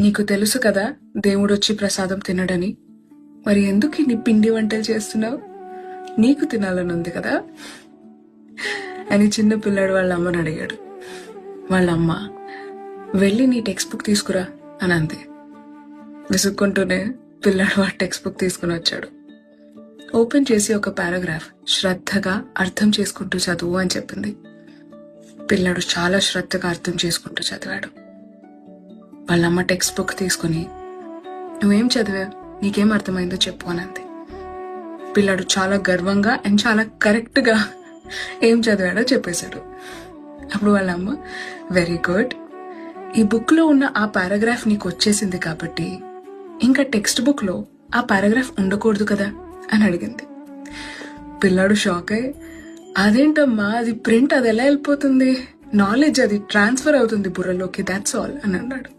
నీకు తెలుసు కదా దేవుడొచ్చి ప్రసాదం తినడని, మరి ఎందుకు నీ పిండి వంటలు చేస్తున్నావు? నీకు తినాలని ఉంది కదా అని చిన్న పిల్లాడు వాళ్ళ అమ్మని అడిగాడు. వాళ్ళ అమ్మ, వెళ్ళి నీ టెక్స్ట్ బుక్ తీసుకురా అని అంది. విసుక్కుంటూనే పిల్లాడు వాడు టెక్స్ట్ బుక్ తీసుకుని వచ్చాడు. ఓపెన్ చేసి ఒక పారాగ్రాఫ్ శ్రద్ధగా అర్థం చేసుకుంటూ చదువు అని చెప్పింది. పిల్లాడు చాలా శ్రద్ధగా అర్థం చేసుకుంటూ చదివాడు. వాళ్ళమ్మ టెక్స్ట్ బుక్ తీసుకుని, నువ్వేం చదివావు, నీకేం అర్థమైందో చెప్పు అని అంది. పిల్లాడు చాలా గర్వంగా అండ్ చాలా కరెక్ట్గా ఏం చదివాడో చెప్పేశాడు. అప్పుడు వాళ్ళమ్మ, వెరీ గుడ్, ఈ బుక్లో ఉన్న ఆ పారాగ్రాఫ్ నీకు వచ్చేసింది కాబట్టి ఇంకా టెక్స్ట్ బుక్లో ఆ పారాగ్రాఫ్ ఉండకూడదు కదా అని అడిగింది. పిల్లాడు షాక్ అయ్యి, అదేంటమ్మా, అది ప్రింట్, అది ఎలా వెళ్ళిపోతుంది, నాలెడ్జ్ అది ట్రాన్స్ఫర్ అవుతుంది బుర్రలోకి, దాట్స్ ఆల్ అని అన్నాడు.